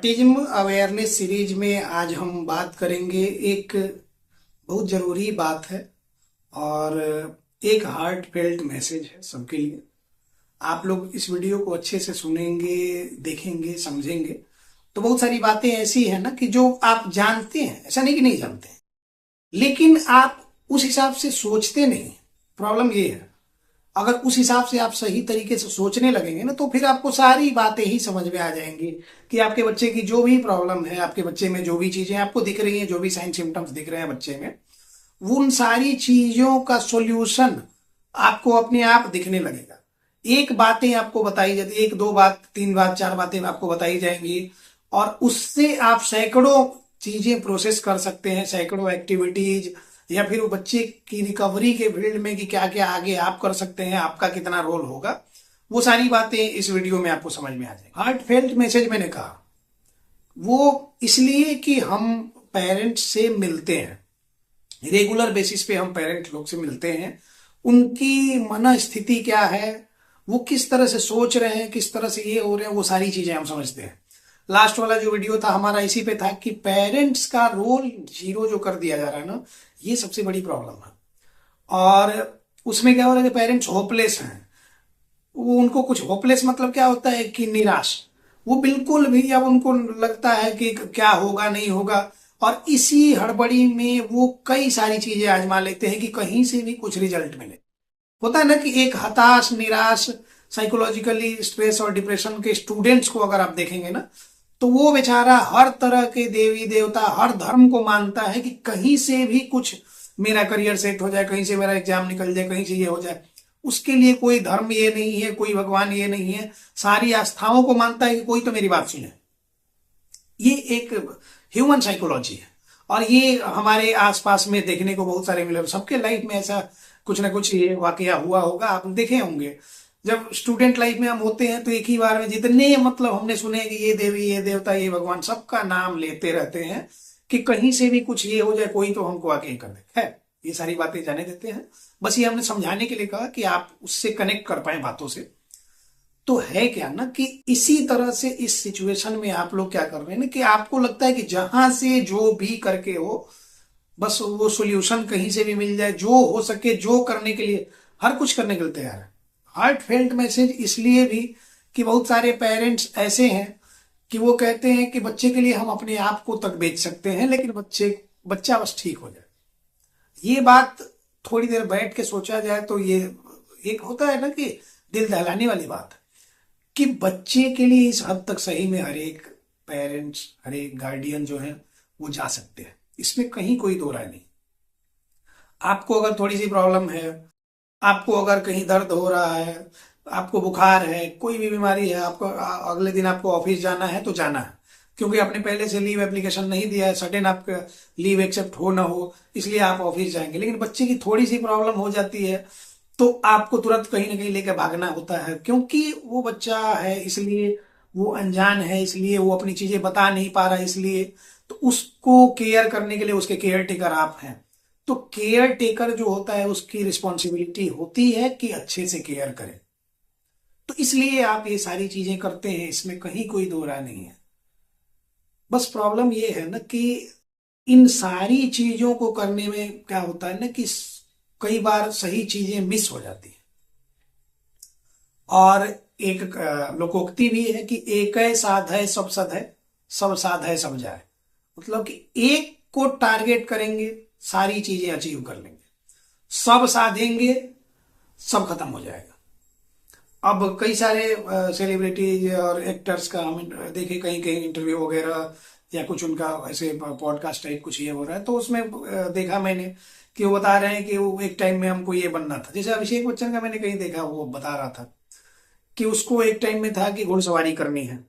Autism awareness series में आज हम बात करेंगे। एक बहुत ज़रूरी बात है और एक हार्ट फेल्ट मैसेज है सबके लिए। आप लोग इस वीडियो को अच्छे से सुनेंगे, देखेंगे, समझेंगे तो बहुत सारी बातें ऐसी हैं ना कि जो आप जानते हैं, ऐसा नहीं कि नहीं जानते हैं, लेकिन आप उस हिसाब से सोचते नहीं। प्रॉब्लम ये है, अगर उस हिसाब से आप सही तरीके से सोचने लगेंगे ना तो फिर आपको सारी बातें ही समझ में आ जाएंगी कि आपके बच्चे की जो भी प्रॉब्लम है, आपके बच्चे में जो भी चीजें आपको दिख रही हैं, जो भी साइन सिम्टम्स दिख रहे हैं बच्चे में, वो उन सारी चीजों का सॉल्यूशन आपको अपने आप दिखने लगेगा। एक बातें आपको बताई जाती, एक दो बात, तीन बात, चार बातें आपको बताई जाएंगी और उससे आप सैकड़ों चीजें प्रोसेस कर सकते हैं, सैकड़ों एक्टिविटीज, या फिर वो बच्चे की रिकवरी के फील्ड में कि क्या क्या आगे आप कर सकते हैं, आपका कितना रोल होगा, वो सारी बातें इस वीडियो में आपको समझ में आ जाएगी। हार्ट फेल्ट मैसेज मैंने कहा वो इसलिए कि हम पेरेंट्स से मिलते हैं, रेगुलर बेसिस पे हम पेरेंट लोग से मिलते हैं। उनकी मन स्थिति क्या है, वो किस तरह से सोच रहे हैं, किस तरह से ये हो रहे हैं, वो सारी चीजें हम समझते हैं। लास्ट वाला जो वीडियो था हमारा इसी पे था कि पेरेंट्स का रोल जीरो जो कर दिया जा रहा है ना, ये सबसे बड़ी प्रॉब्लम है। और उसमें क्या हो रहा है कि पेरेंट्स होपलेस हैं। वो उनको कुछ होपलेस मतलब क्या होता है कि निराश। वो बिल्कुल भी, अब उनको लगता है कि क्या होगा नहीं होगा, और इसी हड़बड़ी में वो कई सारी चीजें आजमा लेते हैं कि कहीं से भी कुछ रिजल्ट मिले। होता है ना कि एक हताश, निराश, साइकोलॉजिकली स्ट्रेस और डिप्रेशन के स्टूडेंट्स को अगर आप देखेंगे ना तो वो बेचारा हर तरह के देवी देवता, हर धर्म को मानता है कि कहीं से भी कुछ मेरा करियर सेट हो जाए, कहीं से मेरा एग्जाम निकल जाए, कहीं से ये हो जाए। उसके लिए कोई धर्म ये नहीं है, कोई भगवान ये नहीं है, सारी आस्थाओं को मानता है कि कोई तो मेरी बात सुने। ये एक ह्यूमन साइकोलॉजी है और ये हमारे आसपास में देखने को बहुत सारे मिले। सबके लाइफ में ऐसा कुछ ना कुछ ये वाकया हुआ होगा, आप देखे होंगे। जब स्टूडेंट लाइफ में हम होते हैं तो एक ही बार में जितने मतलब हमने सुने कि ये देवी, ये देवता, ये भगवान, सबका नाम लेते रहते हैं कि कहीं से भी कुछ ये हो जाए, कोई तो हमको आके ये कर दे। है, ये सारी बातें जाने देते हैं। बस ये हमने समझाने के लिए कहा कि आप उससे कनेक्ट कर पाए बातों से। तो है क्या ना कि इसी तरह से इस सिचुएशन में आप लोग क्या कर रहे हैं ना कि आपको लगता है कि जहां से जो भी करके हो, बस वो सॉल्यूशन कहीं से भी मिल जाए, जो हो सके जो करने के लिए हर कुछ करने के लिए तैयार है। हार्ट फेल्ट मैसेज इसलिए भी कि बहुत सारे पेरेंट्स ऐसे हैं कि वो कहते हैं कि बच्चे के लिए हम अपने आप को तक बेच सकते हैं, लेकिन बच्चा बस ठीक हो जाए। ये बात थोड़ी देर बैठ के सोचा जाए तो ये एक होता है ना कि दिल दहलाने वाली बात, कि बच्चे के लिए इस हद तक सही में हर एक पेरेंट्स, हर एक गार्डियन जो है वो जा सकते हैं। इसमें कहीं कोई दो राय नहीं। आपको अगर थोड़ी सी प्रॉब्लम है, आपको अगर कहीं दर्द हो रहा है, आपको बुखार है, कोई भी बीमारी है, आपको अगले दिन आपको ऑफिस जाना है तो जाना है, क्योंकि आपने पहले से लीव एप्लीकेशन नहीं दिया है, सडन आपका लीव एक्सेप्ट हो ना हो, इसलिए आप ऑफिस जाएंगे। लेकिन बच्चे की थोड़ी सी प्रॉब्लम हो जाती है तो आपको तुरंत कहीं ना कहीं लेकर भागना होता है, क्योंकि वो बच्चा है, इसलिए वो अनजान है, इसलिए वो अपनी चीजें बता नहीं पा रहा, इसलिए तो उसको केयर करने के लिए उसके केयर टेकर आप हैं। तो केयर टेकर जो होता है उसकी रिस्पॉन्सिबिलिटी होती है कि अच्छे से केयर करे। तो इसलिए आप ये सारी चीजें करते हैं, इसमें कहीं कोई दो राय नहीं है। बस प्रॉब्लम ये है ना कि इन सारी चीजों को करने में क्या होता है ना कि कई बार सही चीजें मिस हो जाती हैं। और एक लोकोक्ति भी है कि एक साधय सब सधय, सब साधय सब जाए। मतलब कि एक को टारगेट करेंगे, सारी चीजें अचीव कर लेंगे, सब साधेंगे, सब खत्म हो जाएगा। अब कई सारे सेलिब्रिटीज और एक्टर्स का हम देखे कहीं कहीं इंटरव्यू वगैरह या कुछ उनका ऐसे पॉडकास्ट टाइप कुछ ये हो रहा है, तो उसमें देखा मैंने कि वो बता रहे हैं कि वो एक टाइम में हमको ये बनना था। जैसे अभिषेक बच्चन का मैंने कहीं देखा, वो बता रहा था कि उसको एक टाइम में था कि घुड़सवारी करनी है,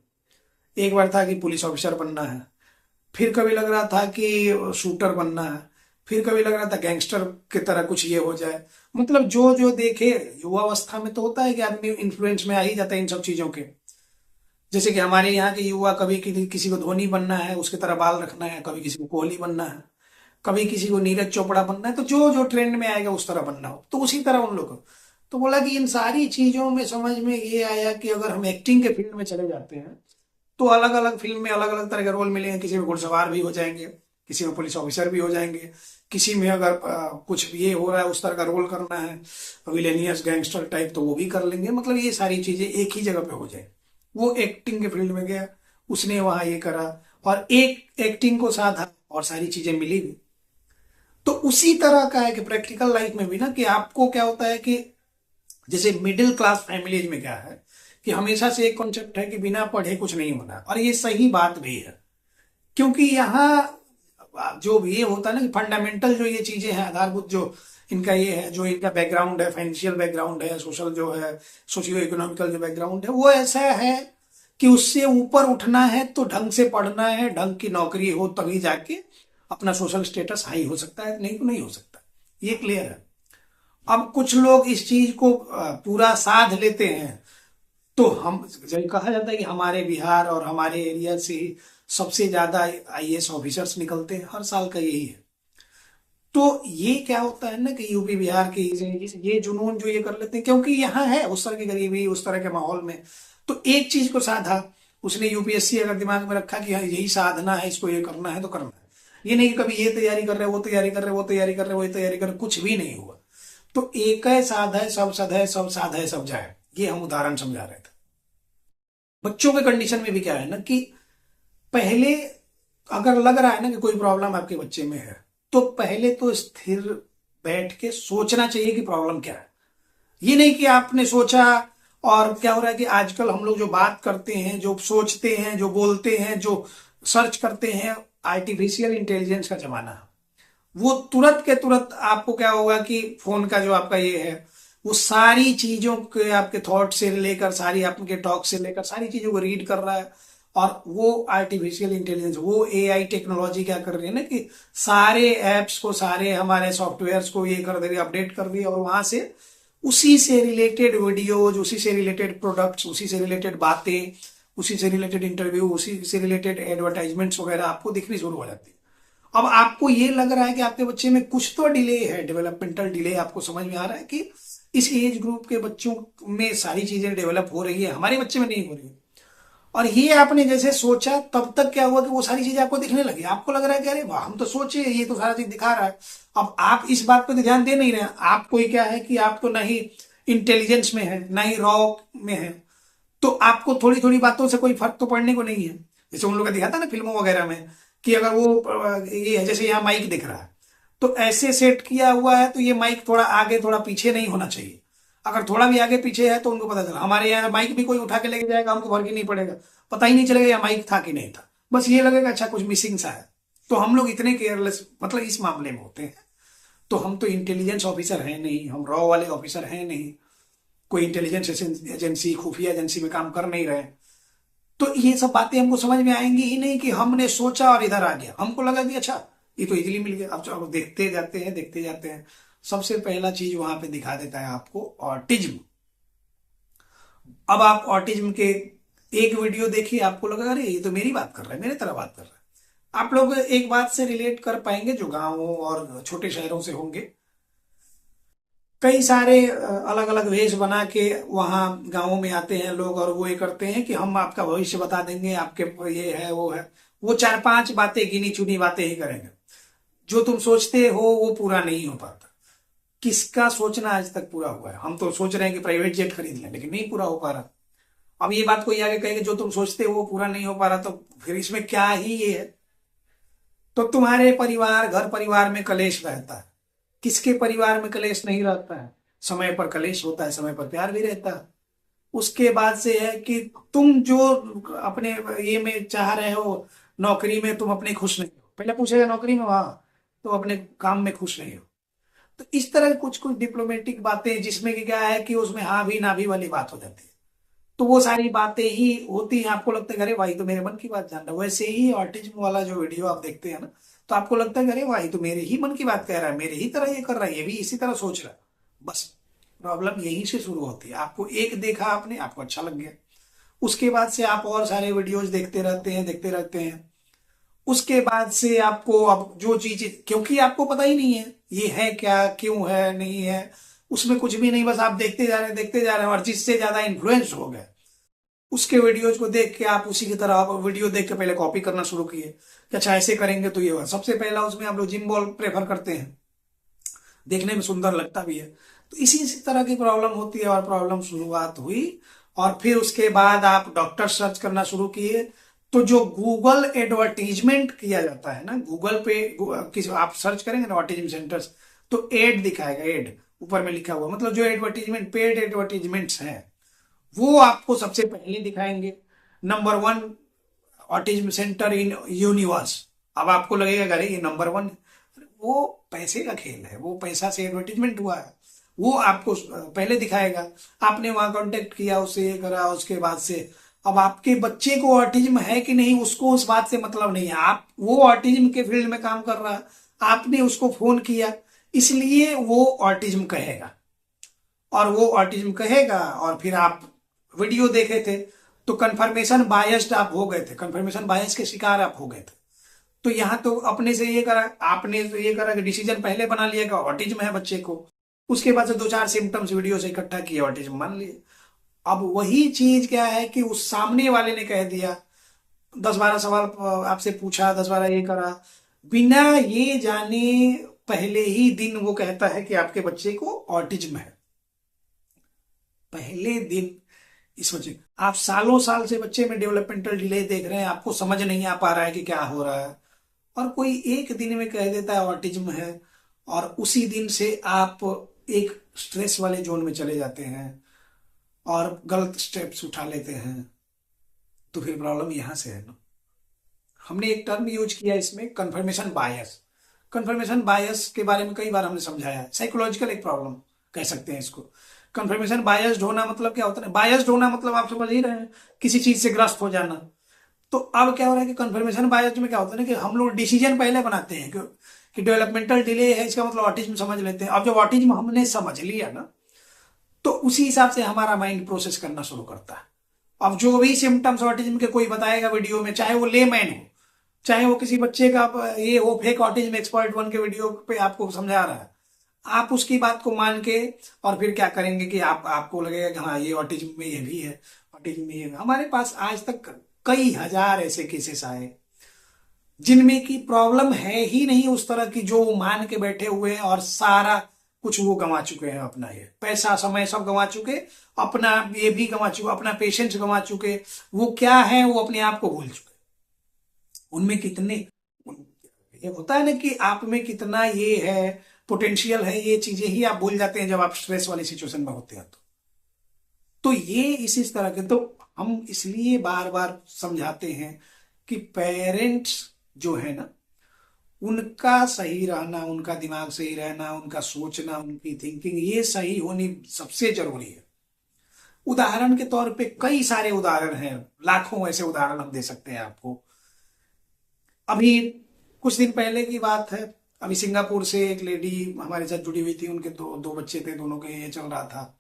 एक बार था कि पुलिस ऑफिसर बनना है, फिर कभी लग रहा था कि शूटर बनना है, फिर कभी लग रहा था गैंगस्टर की तरह कुछ ये हो जाए। मतलब जो जो देखे, युवा अवस्था में तो होता है कि आदमी इन्फ्लुएंस में आ ही जाता है इन सब चीजों के। जैसे कि हमारे यहाँ के युवा, कभी किसी को धोनी बनना है, उसकी तरह बाल रखना है, कभी किसी को कोहली बनना है, कभी किसी को नीरज चोपड़ा बनना है, तो जो जो ट्रेंड में आएगा उस तरह बनना हो, तो उसी तरह उन लोग। तो बोला कि इन सारी चीजों में समझ में ये आया कि अगर हम एक्टिंग के फील्ड में चले जाते हैं तो अलग अलग फिल्म में अलग अलग तरह के रोल मिलेंगे। किसी में घुड़सवार भी हो जाएंगे, किसी में पुलिस ऑफिसर भी हो जाएंगे, किसी में अगर कुछ ये हो रहा है उस तरह का रोल करना है, विलेनियस गैंगस्टर टाइप, तो वो भी कर लेंगे। मतलब ये सारी चीजें एक ही जगह पे हो जाए। वो एक्टिंग के फील्ड में गया, उसने वहां ये करा और एक एक्टिंग को साधा और सारी चीजें मिली भी। तो उसी तरह का है कि प्रैक्टिकल लाइफ में भी ना, कि आपको क्या होता है कि जैसे मिडिल क्लास फैमिलीज में क्या है कि हमेशा से एक कॉन्सेप्ट है कि बिना पढ़े कुछ नहीं होना, और ये सही बात भी है। क्योंकि यहाँ जो ये होता है ना कि फंडामेंटल जो ये चीजें हैं, आधारभूत जो इनका ये है, जो इनका बैकग्राउंड है, फाइनेंशियल बैकग्राउंड है, सोशल जो है, सोशियो इकोनॉमिकल जो बैकग्राउंड है, वो ऐसा है कि उससे ऊपर उठना है तो ढंग से पढ़ना है, ढंग की नौकरी हो तभी जाके अपना सोशल स्टेटस हाई हो सकता है, नहीं तो नहीं हो सकता। ये क्लियर है। अब कुछ लोग इस चीज को पूरा साध लेते हैं। तो हम जब कहा जाता है कि हमारे बिहार और हमारे एरिया से ही सबसे ज्यादा आईएएस ऑफिसर्स निकलते हैं, हर साल का यही है। तो ये क्या होता है ना कि यूपी बिहार के ये जुनून जो ये कर लेते हैं, क्योंकि यहाँ है उस तरह की गरीबी, उस तरह के माहौल में। तो एक चीज को साधा उसने, यूपीएससी अगर दिमाग में रखा कि हाँ यही साधना है, इसको ये करना है तो करना है। ये नहीं कि कभी ये तैयारी कर रहे, वो तैयारी कर रहे, वो तैयारी कर रहे, वो तैयारी कर रहे, कुछ भी नहीं हुआ। तो एक है साध है, सब सद है, सब साध है, सब जाए। ये हम उदाहरण समझा रहे थे। बच्चों के कंडीशन में भी क्या है ना कि पहले अगर लग रहा है ना कि कोई प्रॉब्लम आपके बच्चे में है, तो पहले तो स्थिर बैठ के सोचना चाहिए कि प्रॉब्लम क्या है। ये नहीं कि आपने सोचा और क्या हो रहा है कि आजकल हम लोग जो बात करते हैं, जो सोचते हैं, जो बोलते हैं, जो सर्च करते हैं, आर्टिफिशियल इंटेलिजेंस का जमाना है। वो तुरंत के तुरंत आपको क्या होगा कि फोन का जो आपका ये है, वो सारी चीजों के आपके थॉट से लेकर, सारी आपके टॉक से लेकर सारी चीजों को रीड कर रहा है। और वो आर्टिफिशियल इंटेलिजेंस, वो एआई टेक्नोलॉजी क्या कर रही है ना कि सारे एप्स को, सारे हमारे सॉफ्टवेयर्स को ये कर दे रही है, अपडेट कर रही है, और वहां से उसी से रिलेटेड वीडियोज, उसी से रिलेटेड प्रोडक्ट्स, उसी से रिलेटेड बातें, उसी से रिलेटेड इंटरव्यू, उसी से रिलेटेड एडवर्टाइजमेंट्स वगैरह आपको दिखनी शुरू हो जाती है। अब आपको ये लग रहा है कि आपके बच्चे में कुछ तो डिले है, डेवलपमेंटल डिले, आपको समझ में आ रहा है कि इस एज ग्रुप के बच्चों में सारी चीजें डेवलप हो रही है, हमारे बच्चे में नहीं हो रही है। और ये आपने जैसे सोचा तब तक क्या हुआ कि वो सारी चीजें आपको दिखने लगी। आपको लग रहा है कि अरे वाह, हम तो सोचे ये तो सारा चीज दिखा रहा है। अब आप इस बात पर ध्यान दे नहीं रहे। आपको ही क्या है कि आप तो ना ही इंटेलिजेंस में है, ना ही रॉ में है, तो आपको थोड़ी थोड़ी बातों से कोई फर्क तो पड़ने को नहीं है। जैसे उन लोग का दिखाता ना फिल्मों वगैरह में कि अगर वो ये है, जैसे यहाँ माइक दिख रहा है तो ऐसे सेट किया हुआ है, तो ये माइक थोड़ा आगे थोड़ा पीछे नहीं होना चाहिए। अगर थोड़ा भी आगे पीछे है तो उनको पता चला। हमारे यहाँ माइक भी कोई उठा के लेके जाएगा, हमको फर्क ही नहीं पड़ेगा, पता ही नहीं चलेगा या माइक था कि नहीं था, बस ये लगेगा अच्छा कुछ मिसिंग सा है। तो हम लोग इतने केयरलेस मतलब इस मामले में होते हैं। तो हम तो इंटेलिजेंस ऑफिसर हैं नहीं, हम रॉ वाले ऑफिसर हैं नहीं, कोई इंटेलिजेंस एजेंसी, खुफिया एजेंसी में काम कर नहीं रहे। तो ये सब बातें हमको समझ में आएंगी ही नहीं कि हमने सोचा और इधर आ गया, हमको लगा कि अच्छा ये तो इजीली मिल गया। अब चलो देखते जाते हैं, देखते जाते हैं। सबसे पहला चीज वहां पे दिखा देता है आपको ऑटिज्म। अब आप ऑटिज्म के एक वीडियो देखिए, आपको लगा अरे ये तो मेरी बात कर रहा है, मेरे तरह बात कर रहा है। आप लोग एक बात से रिलेट कर पाएंगे जो गांवों और छोटे शहरों से होंगे। कई सारे अलग अलग वेश बना के वहां गांवों में आते हैं लोग, और वो ये करते हैं कि हम आपका भविष्य बता देंगे, आपके ये है वो है। वो चार पांच बातें, गिनी चुनी बातें ही करेंगे। जो तुम सोचते हो वो पूरा नहीं हो पाता। किसका सोचना आज तक पूरा हुआ है? हम तो सोच रहे हैं कि प्राइवेट जेट खरीद लें, लेकिन नहीं पूरा हो पा रहा। अब ये बात कोई आगे कहेगा जो तुम सोचते हो वो पूरा नहीं हो पा रहा, तो फिर इसमें क्या ही ये है? तो तुम्हारे परिवार, घर परिवार में कलेश रहता है। किसके परिवार में कलेश नहीं रहता है? समय पर कलेश होता है, समय पर प्यार भी रहता है। उसके बाद से है कि तुम जो अपने ये में चाह रहे हो, नौकरी में तुम अपने खुश नहीं हो, पहले पूछेगा नौकरी में, वहां तो अपने काम में खुश नहीं हो। तो इस तरह कुछ कुछ डिप्लोमेटिक बातें, जिसमें कि क्या है कि उसमें हाँ भी ना भी वाली बात हो जाती है। तो वो सारी बातें ही होती हैं। आपको लगता है अरे भाई तो मेरे मन की बात जान रहा है। वैसे ही ऑटिज्म वाला जो वीडियो आप देखते हैं ना, तो आपको लगता है अरे भाई तो मेरे ही मन की बात कह रहा है, मेरे ही तरह ये कर रहा है, ये भी इसी तरह सोच रहा है। बस प्रॉब्लम यहीं से शुरू होती है। आपको एक देखा आपने, आपको अच्छा लग गया, उसके बाद से आप और सारे वीडियोज देखते रहते हैं, देखते रहते हैं। उसके बाद से आपको अब जो चीज, क्योंकि आपको पता ही नहीं है ये है क्या, क्यों है, नहीं है, उसमें कुछ भी नहीं, बस आप देखते जा रहे हैं, देखते जा रहे हैं, और जिससे ज्यादा इन्फ्लुएंस हो गए उसके वीडियोज को देख के आप उसी की तरह आप वीडियो देख के पहले कॉपी करना शुरू किए कि अच्छा ऐसे करेंगे तो ये होगा। सबसे पहला उसमें आप लोग जिम बॉल प्रेफर करते हैं, देखने में सुंदर लगता भी है। तो इसी तरह की प्रॉब्लम होती है और प्रॉब्लम शुरुआत हुई और फिर उसके बाद आप डॉक्टर सर्च करना शुरू किए। तो जो गूगल एडवर्टीजमेंट किया जाता है ना, गूगल पे किसी आप सर्च करेंगे ना ऑटिज्म सेंटर्स, तो एड दिखाएगा, एड ऊपर में लिखा हुआ, मतलब जो एडवर्टीजमेंट पेड एडवर्टीजमेंट्स हैं वो आपको सबसे पहले दिखाएंगे। Number 1 autism centre in universe. अब आपको लगेगा अरे ये नंबर 1, वो पैसे का खेल है, वो पैसा से एडवर्टीजमेंट हुआ है, वो आपको पहले दिखाएगा। आपने वहां कांटेक्ट किया, उससे ये करा, उसके बाद से अब आपके बच्चे को ऑटिज्म है कि नहीं उसको उस बात से मतलब नहीं है। आप वो ऑटिज्म के फील्ड में काम कर रहा है, आपने उसको फोन किया इसलिए वो ऑटिज्म कहेगा, और वो ऑटिज्म कहेगा और फिर आप वीडियो देखे थे तो कंफर्मेशन बायस्ड आप हो गए थे, कंफर्मेशन बायस के शिकार आप हो गए थे। तो यहां तो अपने से ये करा, आपने तो ये करा कि डिसीजन पहले बना लिया कि ऑटिज्म है बच्चे को, उसके बाद से 2-4 सिम्टम्स वीडियो से इकट्ठा किए, ऑटिज्म मान लिए। अब वही चीज क्या है कि उस सामने वाले ने कह दिया, 10-12 सवाल आपसे पूछा, 10-12 ये करा, बिना ये जाने पहले ही दिन वो कहता है कि आपके बच्चे को ऑटिज्म है। पहले दिन इस बच्चे, आप सालों साल से बच्चे में डेवलपमेंटल डिले देख रहे हैं, आपको समझ नहीं आ पा रहा है कि क्या हो रहा है, और कोई एक दिन में कह देता है ऑटिज्म है, और उसी दिन से आप एक स्ट्रेस वाले जोन में चले जाते हैं और गलत स्टेप्स उठा लेते हैं। तो फिर प्रॉब्लम यहां से है ना। हमने एक टर्म यूज किया इसमें, कंफर्मेशन बायस। कंफर्मेशन बायस के बारे में कई बार हमने समझाया है, साइकोलॉजिकल एक प्रॉब्लम कह सकते हैं इसको। कंफर्मेशन बायस्ड होना मतलब क्या होता है? बायस्ड होना मतलब आप समझ ही रहे हैं, किसी चीज से ग्रस्त हो जाना। तो अब क्या हो रहा है कि कंफर्मेशन बायस्ड में क्या होता है ना कि हम लोग डिसीजन पहले बनाते हैं कि डेवलपमेंटल डिले है, इसका मतलब ऑटिज्म समझ लेते हैं। अब जब ऑटिज्म हमने समझ लिया ना, तो उसी हिसाब से हमारा माइंड प्रोसेस करना शुरू करता है। अब जो भी सिम्टम्स ऑटिज्म के कोई बताएगा वीडियो में, चाहे वो लेमैन हो, चाहे वो किसी बच्चे का ये हो फेक ऑटिज्म एक्सपर्ट 1 के वीडियो पे आपको समझा रहा है, आप उसकी बात को मान के और फिर क्या करेंगे कि आपको लगेगा कि हाँ ये ऑटिज्म में ये भी है, ऑटिज्म में ये भी। हमारे पास आज तक कई हजार ऐसे केसेस आए जिनमें की प्रॉब्लम है ही नहीं उस तरह की जो वो मान के बैठे हुए हैं, और सारा कुछ वो गंवा चुके हैं, अपना ये पैसा समय सब गंवा चुके, अपना ये भी गंवा चुके, अपना पेशेंस गंवा चुके। वो क्या है, वो अपने आप को भूल चुके। उनमें कितने, ये होता है ना कि आप में कितना ये है पोटेंशियल है, ये चीजें ही आप भूल जाते हैं जब आप स्ट्रेस वाली सिचुएशन में होते हैं। तो ये इसी तरह के, तो हम इसलिए बार बार समझाते हैं कि पेरेंट्स जो है ना, उनका सही रहना, उनका दिमाग सही रहना, उनका सोचना, उनकी थिंकिंग ये सही होनी सबसे जरूरी है। उदाहरण के तौर पे कई सारे उदाहरण हैं, लाखों ऐसे उदाहरण हम दे सकते हैं आपको। अभी कुछ दिन पहले की बात है, अभी सिंगापुर से एक लेडी हमारे साथ जुड़ी हुई थी, उनके दो बच्चे थे, दोनों के ये चल रहा था।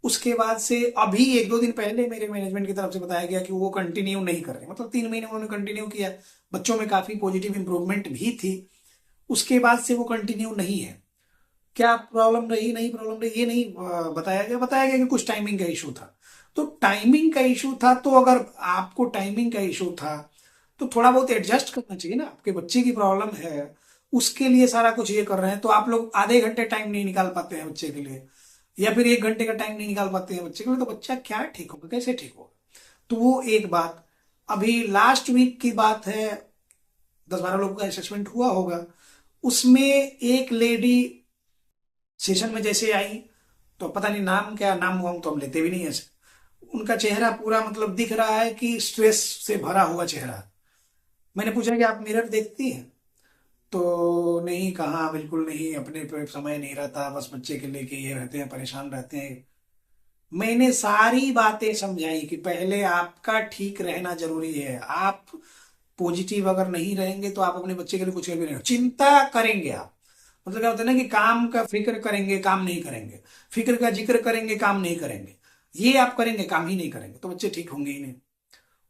उसके बाद से अभी 1-2 दिन पहले मेरे मैनेजमेंट की तरफ से बताया गया कि वो कंटिन्यू नहीं कर रहे, मतलब 3 महीने उन्होंने कंटिन्यू किया, बच्चों में काफी पॉजिटिव इंप्रूवमेंट भी थी। उसके बाद से वो कंटिन्यू नहीं है। क्या प्रॉब्लम रही, नहीं प्रॉब्लम रही, ये नहीं बताया गया कि कुछ टाइमिंग का इशू था। तो टाइमिंग का इशू था, तो अगर आपको टाइमिंग का इशू था तो थोड़ा बहुत एडजस्ट करना चाहिए ना। आपके बच्चे की प्रॉब्लम है, उसके लिए सारा कुछ ये कर रहे हैं, तो आप लोग आधे घंटे टाइम नहीं निकाल पाते हैं बच्चे के लिए, या फिर 1 घंटे का टाइम नहीं निकाल पाते हैं बच्चे के लिए, तो बच्चा क्या ठीक होगा, कैसे ठीक होगा? तो वो एक बात। अभी लास्ट वीक की बात है, 10-12 लोगों का असेसमेंट हुआ होगा। उसमें एक लेडी सेशन में जैसे आई, तो पता नहीं नाम क्या, नाम वाम तो हम लेते भी नहीं ऐसे, उनका चेहरा पूरा मतलब दिख रहा है कि स्ट्रेस से भरा हुआ चेहरा। मैंने पूछा कि आप मिरर देखती हैं? तो नहीं, कहाँ, बिल्कुल नहीं, अपने पे समय नहीं रहता, बस बच्चे के लेके ये रहते हैं, परेशान रहते हैं। मैंने सारी बातें समझाई कि पहले आपका ठीक रहना जरूरी है। आप पॉजिटिव अगर नहीं रहेंगे तो आप अपने बच्चे के लिए कुछ भी नहीं, चिंता करेंगे आप, मतलब क्या होता है ना कि काम का फिक्र करेंगे, काम नहीं करेंगे, फिक्र का जिक्र करेंगे, काम नहीं करेंगे, ये आप करेंगे, काम ही नहीं करेंगे, तो बच्चे ठीक होंगे ही नहीं।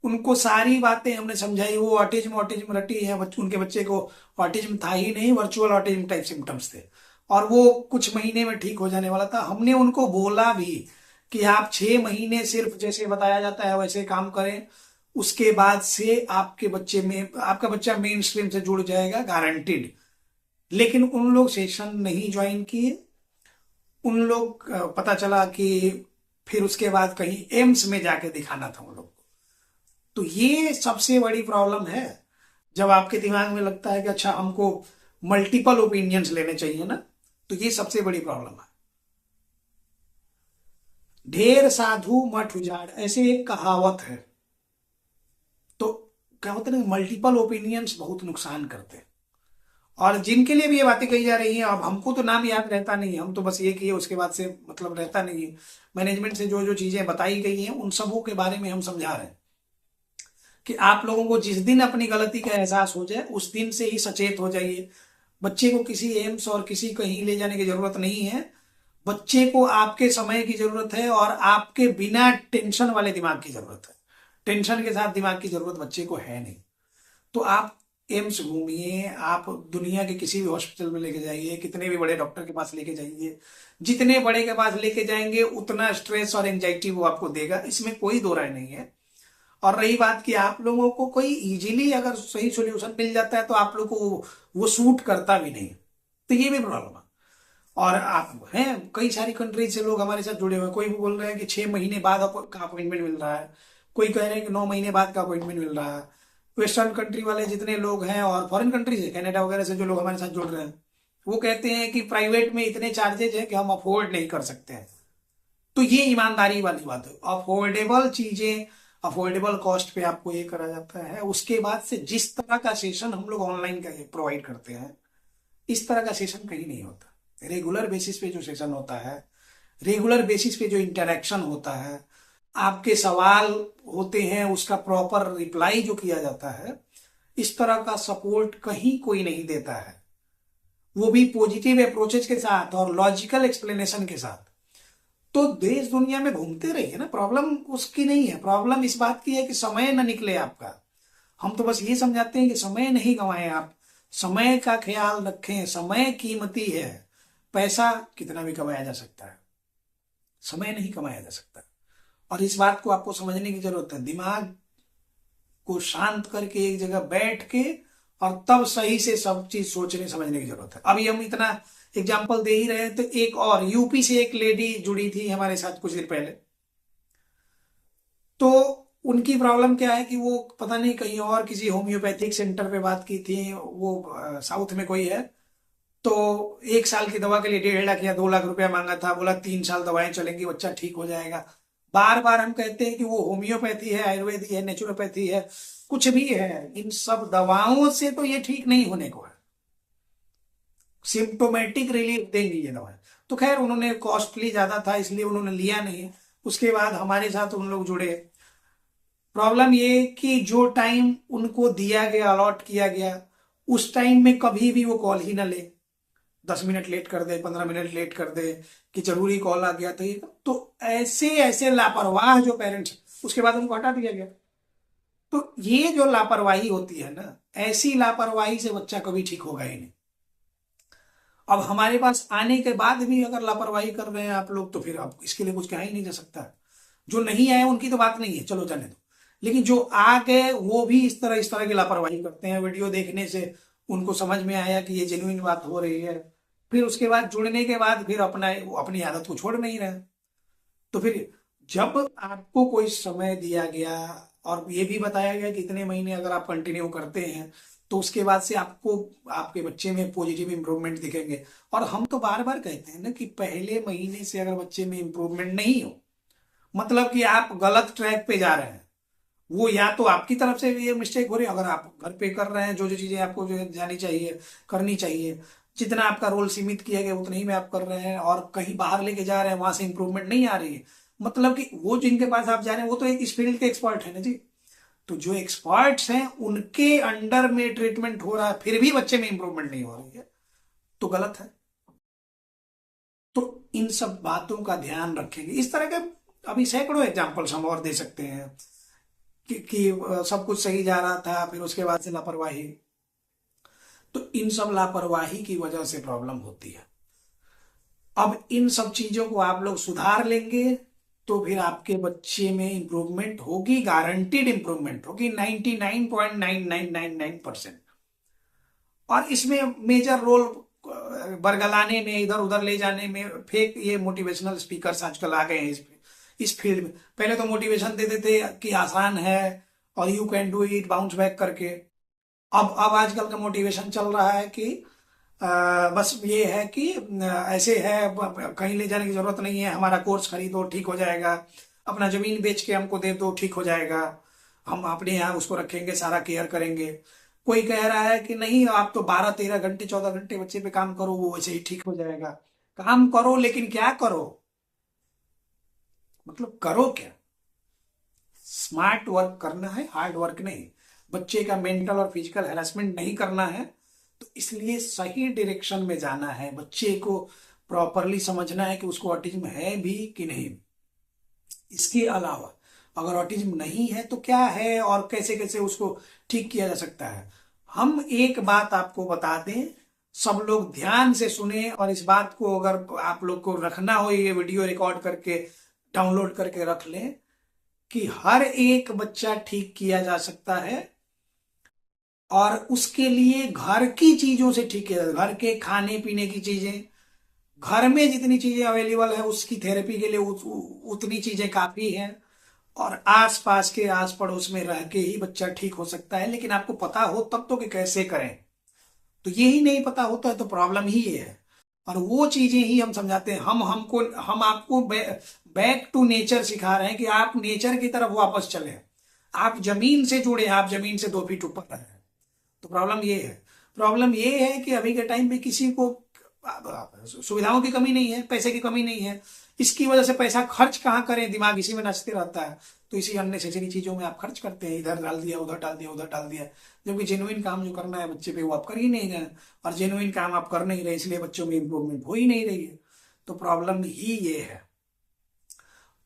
उनको सारी बातें हमने समझाई। वो ऑटिज्म ऑटिज्म रटी है, उनके बच्चे को ऑटिज्म था ही नहीं, वर्चुअल ऑटिज्म टाइप सिम्टम्स थे, और वो कुछ महीने में ठीक हो जाने वाला था। हमने उनको बोला भी कि आप 6 महीने सिर्फ जैसे बताया जाता है वैसे काम करें, उसके बाद से आपका बच्चा मेन स्ट्रीम से जुड़ जाएगा, गारंटीड। लेकिन उन लोग सेशन नहीं ज्वाइन किए, उन लोग पता चला कि फिर उसके बाद कहीं एम्स में जाके दिखाना था उन लोग को। तो ये सबसे बड़ी प्रॉब्लम है, जब आपके दिमाग में लगता है कि अच्छा हमको मल्टीपल ओपिनियंस लेने चाहिए ना, तो ये सबसे बड़ी प्रॉब्लम है। ढेर साधु मठ उजाड़, ऐसे एक कहावत है। तो क्या होता है ना, मल्टीपल ओपिनियंस बहुत नुकसान करते हैं। और जिनके लिए भी ये बातें कही जा रही हैं, अब हमको तो नाम याद रहता नहीं है, हम तो बस ये किए उसके बाद से मतलब रहता नहीं है। मैनेजमेंट से जो जो चीजें बताई गई हैं उन सबों के बारे में हम समझा रहे हैं कि आप लोगों को जिस दिन अपनी गलती का एहसास हो जाए उस दिन से ही सचेत हो जाइए। बच्चे को किसी एम्स और किसी कहीं ले जाने की जरूरत नहीं है। बच्चे को आपके समय की जरूरत है और आपके बिना टेंशन वाले दिमाग की जरूरत है। टेंशन के साथ दिमाग की जरूरत बच्चे को है नहीं। तो आप एम्स घूमिए, आप दुनिया के किसी भी हॉस्पिटल में लेके जाइए, कितने भी बड़े डॉक्टर के पास लेके जाइए, जितने बड़े के पास लेके जाएंगे उतना स्ट्रेस और एंजाइटी वो आपको देगा, इसमें कोई दो राय नहीं है। और रही बात कि आप लोगों को कोई इजीली अगर सही सोल्यूशन मिल जाता है तो आप लोग को वो सूट करता भी नहीं, तो ये भी प्रॉब्लम है। और आप हैं कई सारी कंट्रीज से लोग हमारे साथ जुड़े हुए हैं, कोई भी बोल रहे हैं कि 6 महीने बाद का अपॉइंटमेंट मिल रहा है, कोई कह रहे हैं कि 9 महीने बाद का अपॉइंटमेंट मिल रहा है। वेस्टर्न कंट्री वाले जितने लोग हैं और फॉरेन कंट्री से कनाडा वगैरह से जो लोग हमारे साथ जुड़ रहे हैं, वो कहते हैं कि प्राइवेट में इतने चार्जेज है कि हम अफोर्ड नहीं कर सकते हैं। तो ये ईमानदारी वाली बात है। अफोर्डेबल चीजें अफोर्डेबल कॉस्ट पे आपको ये करा जाता है। उसके बाद से जिस तरह का सेशन हम लोग ऑनलाइन का प्रोवाइड करते हैं, इस तरह का सेशन कहीं नहीं होता। रेगुलर बेसिस पे जो सेशन होता है, रेगुलर बेसिस पे जो इंटरेक्शन होता है, आपके सवाल होते हैं उसका प्रॉपर रिप्लाई जो किया जाता है, इस तरह का सपोर्ट कहीं कोई नहीं देता है, वो भी पॉजिटिव अप्रोचेज के साथ और लॉजिकल एक्सप्लेनेशन के साथ। तो देश दुनिया में घूमते रहिए ना, प्रॉब्लम उसकी नहीं है। प्रॉब्लम इस बात की है कि समय ना निकले आपका। हम तो बस ये समझाते हैं कि समय नहीं गंवाएं, आप समय का ख्याल रखें। समय कीमती है, पैसा कितना भी कमाया जा सकता है, समय नहीं कमाया जा सकता। और इस बात को आपको समझने की जरूरत है। दिमाग को शांत करके एक जगह बैठ के और तब सही से सब चीज सोचने समझने की जरूरत है। अभी हम इतना एग्जाम्पल दे ही रहे हैं, तो एक और यूपी से एक लेडी जुड़ी थी हमारे साथ कुछ दिन पहले। तो उनकी प्रॉब्लम क्या है कि वो पता नहीं कहीं और किसी होम्योपैथिक सेंटर पे बात की थी, वो साउथ में कोई है। तो 1 साल की दवा के लिए 1.5 लाख या 2 लाख रुपया मांगा था। बोला 3 साल दवाएं चलेंगी, बच्चा ठीक हो जाएगा। बार बार हम कहते हैं कि वो होम्योपैथी है, आयुर्वेदी है, नेचुरोपैथी है, कुछ भी है, इन सब दवाओं से तो ये ठीक नहीं होने को है। सिम्टोमेटिक रिलीफ देंगी ये दवाएं। तो खैर उन्होंने, कॉस्टली ज्यादा था इसलिए उन्होंने लिया नहीं। उसके बाद हमारे साथ उन लोग जुड़े। प्रॉब्लम ये कि जो टाइम उनको दिया गया, अलॉट किया गया, उस टाइम में कभी भी वो कॉल ही ना ले। 10 मिनट लेट कर दे, 15 मिनट लेट कर दे कि जरूरी कॉल आ गया था। तो ऐसे ऐसे लापरवाह जो पेरेंट्स, उसके बाद उनको हटा दिया गया। तो ये जो लापरवाही होती है ना, ऐसी लापरवाही से बच्चा कभी ठीक होगा ही नहीं। अब हमारे पास आने के बाद भी अगर लापरवाही कर रहे हैं आप लोग, तो फिर आप इसके लिए कुछ कहा ही नहीं जा सकता। जो नहीं आए उनकी तो बात नहीं है, चलो जाने दो। लेकिन जो आ गए वो भी इस तरह की लापरवाही करते हैं। वीडियो देखने से उनको समझ में आया कि ये जेन्युइन बात हो रही है, फिर उसके बाद जुड़ने के बाद फिर अपनी आदत को छोड़ नहीं रहे। तो फिर जब आपको कोई समय दिया गया और ये भी बताया गया कि इतने महीने अगर आप कंटिन्यू करते हैं तो उसके बाद से आपको आपके बच्चे में पॉजिटिव इंप्रूवमेंट दिखेंगे। और हम तो बार बार कहते हैं ना कि पहले महीने से अगर बच्चे में इंप्रूवमेंट नहीं हो, मतलब कि आप गलत ट्रैक पे जा रहे हैं। वो या तो आपकी तरफ से ये मिस्टेक हो रही है, अगर आप घर पे कर रहे हैं जो जो चीजें आपको जो जानी चाहिए, करनी चाहिए, जितना आपका रोल सीमित किया गया उतना ही में आप कर रहे हैं, और कहीं बाहर लेके जा रहे हैं वहां से इंप्रूवमेंट नहीं आ रही है, मतलब कि वो जिनके पास आप जा रहे हैं वो तो एक इस फील्ड के एक्सपर्ट है ना जी। तो जो एक्सपर्ट्स हैं उनके अंडर में ट्रीटमेंट हो रहा है, फिर भी बच्चे में इंप्रूवमेंट नहीं हो रही है, तो गलत है। तो इन सब बातों का ध्यान रखेंगे। इस तरह के अभी सैकड़ों एग्जाम्पल्स हम और दे सकते हैं कि सब कुछ सही जा रहा था, फिर उसके बाद से लापरवाही। तो इन सब लापरवाही की वजह से प्रॉब्लम होती है। अब इन सब चीजों को आप लोग सुधार लेंगे तो फिर आपके बच्चे में इंप्रूवमेंट होगी, गारंटीड इंप्रूवमेंट होगी 99.9999%। और इसमें मेजर रोल बरगलाने में, इधर उधर ले जाने में फेक ये मोटिवेशनल स्पीकर्स आजकल आ गए हैं इस फील्ड में। पहले तो मोटिवेशन देते थे कि आसान है और you can do it, bounce back करके। अब आजकल का मोटिवेशन चल रहा है कि बस ये है कि ऐसे है, कहीं ले जाने की जरूरत नहीं है, हमारा कोर्स खरीदो ठीक हो जाएगा, अपना जमीन बेच के हमको दे दो ठीक हो जाएगा, हम अपने यहाँ उसको रखेंगे, सारा केयर करेंगे। कोई कह रहा है कि नहीं, आप तो 12 13 घंटे 14 घंटे बच्चे पे काम करो, वो वैसे ही ठीक हो जाएगा। काम करो, लेकिन क्या करो, मतलब करो क्या? स्मार्ट वर्क करना है, हार्ड वर्क नहीं। बच्चे का मेंटल और फिजिकल हैरेसमेंट नहीं करना है, तो इसलिए सही डायरेक्शन में जाना है। बच्चे को प्रॉपरली समझना है कि उसको ऑटिज्म है भी कि नहीं। इसके अलावा अगर ऑटिज्म नहीं है तो क्या है और कैसे कैसे उसको ठीक किया जा सकता है। हम एक बात आपको बता दें, सब लोग ध्यान से सुने, और इस बात को अगर आप लोग को रखना हो, ये वीडियो रिकॉर्ड करके डाउनलोड करके रख लें कि हर एक बच्चा ठीक किया जा सकता है। और उसके लिए घर की चीजों से ठीक किया जाता है। घर के खाने पीने की चीजें, घर में जितनी चीजें अवेलेबल है उसकी थेरेपी के लिए उतनी चीजें काफी हैं। और आस पास के आस पड़ोस में रह के ही बच्चा ठीक हो सकता है, लेकिन आपको पता हो तब तो कि कैसे करें। तो यही नहीं पता होता है तो प्रॉब्लम ही ये है। और वो चीजें ही हम समझाते हैं। हम आपको बैक टू नेचर सिखा रहे हैं कि आप नेचर की तरफ वापस चले, आप जमीन से जुड़े, आप जमीन से 2 फीट ऊपर रहे। तो प्रॉब्लम ये है कि अभी के टाइम में किसी को सुविधाओं की कमी नहीं है, पैसे की कमी नहीं है। इसकी वजह से पैसा खर्च कहाँ करें, दिमाग इसी में नचते रहता है। तो इसी अननेसेसरी चीजों में आप खर्च करते हैं, इधर डाल दिया, उधर डाल दिया, उधर डाल दिया, जबकि जेन्युइन काम जो करना है बच्चे पे वो आप कर ही नहीं रहे। और जेन्युइन काम आप कर नहीं रहे, इसलिए बच्चों में इंप्रूवमेंट हो ही नहीं रही है। तो प्रॉब्लम ही ये है।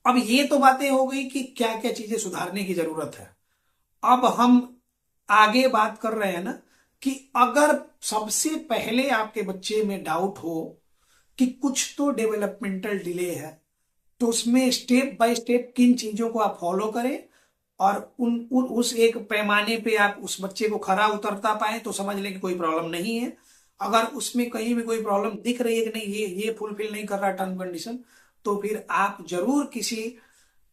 अब ये तो बातें हो गई कि क्या क्या चीजें सुधारने की जरूरत है। अब हम आगे बात कर रहे हैं ना कि अगर सबसे पहले आपके बच्चे में डाउट हो कि कुछ तो डेवलपमेंटल डिले है, तो उसमें स्टेप बाय स्टेप किन चीजों को आप फॉलो करें और उस एक पैमाने पे आप उस बच्चे को खरा उतरता पाए, तो समझ लें कि कोई प्रॉब्लम नहीं है। अगर उसमें कहीं भी कोई प्रॉब्लम दिख रही है कि नहीं, ये फुलफिल नहीं कर रहा टर्म कंडीशन, तो फिर आप जरूर किसी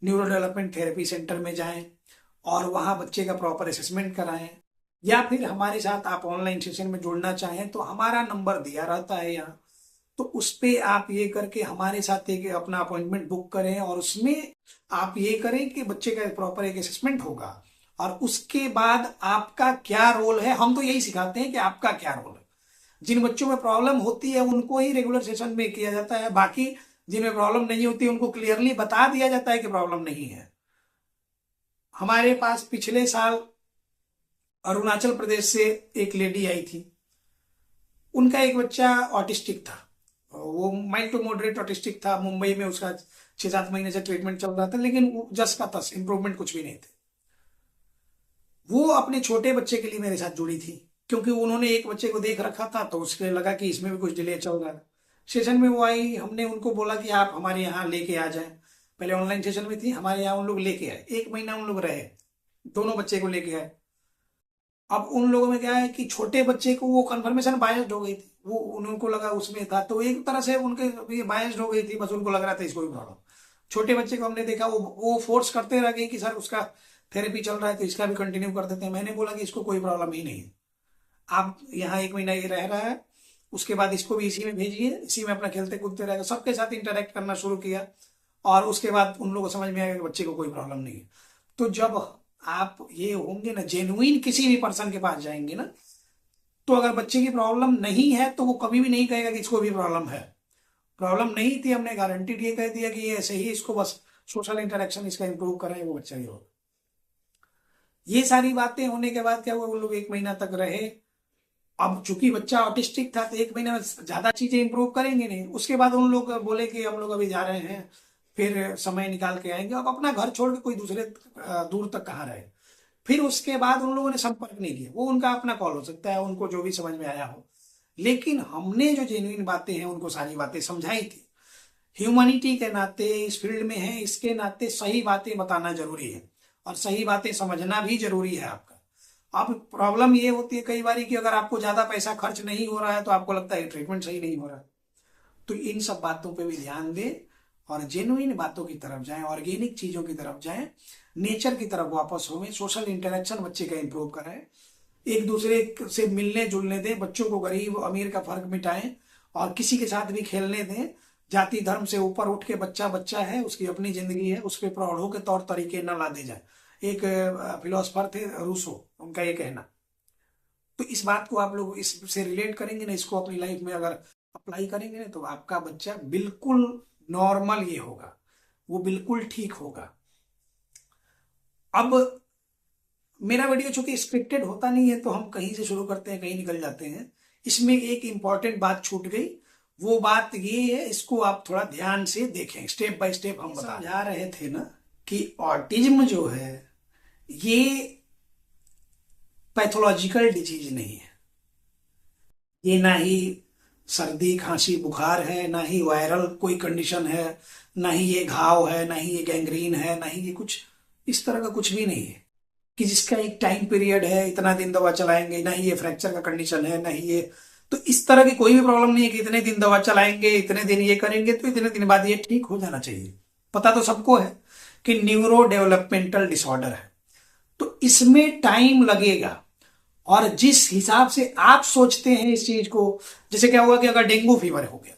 न्यूरो डेवलपमेंट थेरेपी सेंटर में जाएं और वहां बच्चे का प्रॉपर असेसमेंट कराएं। या फिर हमारे साथ आप ऑनलाइन सेशन में जुड़ना चाहें तो हमारा नंबर दिया रहता है यहाँ, तो उस पे आप ये करके हमारे साथ एक अपना अपॉइंटमेंट बुक करें, और उसमें आप ये करें कि बच्चे का प्रॉपर एक असेसमेंट होगा। और उसके बाद आपका क्या रोल है, हम तो यही सिखाते हैं कि आपका क्या रोल है। जिन बच्चों में प्रॉब्लम होती है उनको ही रेगुलर सेशन में किया जाता है, बाकी जिनमें प्रॉब्लम नहीं होती उनको क्लियरली बता दिया जाता है कि प्रॉब्लम नहीं है। हमारे पास पिछले साल अरुणाचल प्रदेश से एक लेडी आई थी, उनका एक बच्चा ऑटिस्टिक था, वो माइल्ड टू मॉडरेट ऑटिस्टिक था। मुंबई में उसका 6 7 महीने से ट्रीटमेंट चल रहा था, लेकिन जस का तस, इंप्रूवमेंट कुछ भी नहीं थे। वो अपने छोटे बच्चे के लिए मेरे साथ जुड़ी थी, क्योंकि उन्होंने एक बच्चे को देख रखा था, तो उसके लगा कि इसमें भी कुछ डिले चल रहा है। सेशन में वो आई, हमने उनको बोला कि आप हमारे यहाँ लेके आ जाएं। पहले ऑनलाइन सेशन में थी, हमारे यहाँ उन लोग लेके आए, 1 महीना उन लोग रहे, दोनों बच्चे को लेके आए। अब उन लोगों में क्या है कि छोटे बच्चे को वो कंफर्मेशन बायस्ड हो गई थी, वो उनको लगा उसमें था, तो एक तरह से उनके ये बायस्ड हो गई थी, बस उनको लग रहा था इसको भी प्रॉब्लम। छोटे बच्चे को हमने देखा, वो फोर्स करते रह गए कि सर उसका थेरेपी चल रहा है तो इसका भी कंटिन्यू कर देते हैं। मैंने बोला कि इसको कोई प्रॉब्लम ही नहीं है, आप यहाँ 1 महीना ये रह रहा है, उसके बाद इसको भी इसी में भेजिए, इसी में अपना खेलते कूदते रहेगा। सबके साथ इंटरेक्ट करना शुरू किया, और उसके बाद उन लोगों को समझ में आया कि बच्चे को कोई प्रॉब्लम नहीं है। तो जब आप ये होंगे ना, जेन्युइन किसी भी पर्सन के पास जाएंगे ना, तो अगर बच्चे की प्रॉब्लम नहीं है तो वो कभी भी नहीं कहेगा कि इसको भी प्रॉब्लम है। प्रॉब्लम नहीं थी, हमने गारंटीड ये कह दिया कि ये ऐसे ही, इसको बस सोशल इंटरेक्शन इसका इंप्रूव करें, वो बच्चा ही होगा। ये सारी बातें होने के बाद क्या हुआ, वो लोग 1 महीना तक रहे। अब चूंकि बच्चा ऑटिस्टिक था तो 1 महीने में ज्यादा चीजें इंप्रूव करेंगे नहीं। उसके बाद उन लोग बोले कि हम लोग अभी जा रहे हैं, फिर समय निकाल के आएंगे। अब अपना घर छोड़ के कोई दूसरे दूर तक कहाँ रहे। फिर उसके बाद उन लोगों ने संपर्क नहीं किया, वो उनका अपना कॉल हो सकता है, उनको जो भी समझ में आया हो। लेकिन हमने जो जेन्युइन बातें हैं उनको सारी बातें समझाई थी। ह्यूमैनिटी के नाते इस फील्ड में है, इसके नाते सही बातें बताना जरूरी है और सही बातें समझना भी जरूरी है आपका। अब प्रॉब्लम ये होती है कई बार कि अगर आपको ज्यादा पैसा खर्च नहीं हो रहा है तो आपको लगता है ट्रीटमेंट सही नहीं हो रहा है। तो इन सब बातों पे भी ध्यान दें और जेन्युइन बातों की तरफ जाएं, ऑर्गेनिक चीजों की तरफ जाएं, नेचर की तरफ वापस होवें, सोशल इंटरेक्शन बच्चे का इंप्रूव कराएं, एक दूसरे से मिलने जुलने दें, बच्चों को गरीब अमीर का फर्क मिटाएं और किसी के साथ भी खेलने दें। जाति धर्म से ऊपर उठ के बच्चा बच्चा है, उसकी अपनी जिंदगी है, उस पर प्रौढ़ों के तौर तरीके न ला दे जाए। एक फिलोसफर थे रूसो, उनका ये कहना। तो इस बात को आप लोग इससे रिलेट करेंगे ना, इसको अपनी लाइफ में अगर अप्लाई करेंगे ना, तो आपका बच्चा बिल्कुल नॉर्मल ये होगा, वो बिल्कुल ठीक होगा। अब मेरा वीडियो चूंकि स्क्रिप्टेड होता नहीं है तो हम कहीं से शुरू करते हैं कहीं निकल जाते हैं। इसमें एक इंपॉर्टेंट बात छूट गई, वो बात ये है, इसको आप थोड़ा ध्यान से देखें, स्टेप बाय स्टेप हम बता रहे थे ना कि ऑटिज्म जो है ये पैथोलॉजिकल डिजीज नहीं है। ये ना ही सर्दी खांसी बुखार है, ना ही वायरल कोई कंडीशन है, ना ही ये घाव है, ना ही ये गैंग्रीन है, ना ही ये कुछ इस तरह का कुछ भी नहीं है कि जिसका एक टाइम पीरियड है, इतना दिन दवा चलाएंगे, ना ही ये फ्रैक्चर का कंडीशन है, ना ही ये। तो इस तरह की कोई भी प्रॉब्लम नहीं है कि इतने दिन दवा चलाएंगे, इतने दिन ये करेंगे तो इतने दिन बाद ये ठीक हो जाना चाहिए। पता तो सबको है कि न्यूरो डेवलपमेंटल डिसऑर्डर है, तो इसमें टाइम लगेगा। और जिस हिसाब से आप सोचते हैं इस चीज को, जैसे क्या हुआ कि अगर डेंगू फीवर हो गया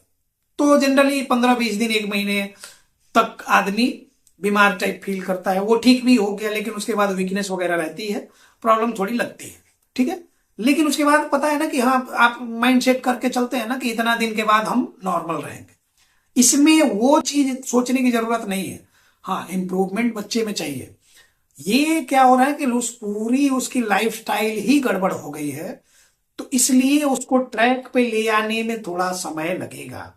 तो जनरली 15-20 दिन 1 महीने तक आदमी बीमार टाइप फील करता है, वो ठीक भी हो गया, लेकिन उसके बाद वीकनेस वगैरह रहती है, प्रॉब्लम थोड़ी लगती है, ठीक है। लेकिन उसके बाद पता है ना कि हाँ, आप माइंड सेट करके चलते हैं ना कि इतना दिन के बाद हम नॉर्मल रहेंगे। इसमें वो चीज सोचने की जरूरत नहीं है। हाँ, इंप्रूवमेंट बच्चे में चाहिए। ये क्या हो रहा है कि पूरी उसकी लाइफस्टाइल ही गड़बड़ हो गई है, तो इसलिए उसको ट्रैक पे ले आने में थोड़ा समय लगेगा।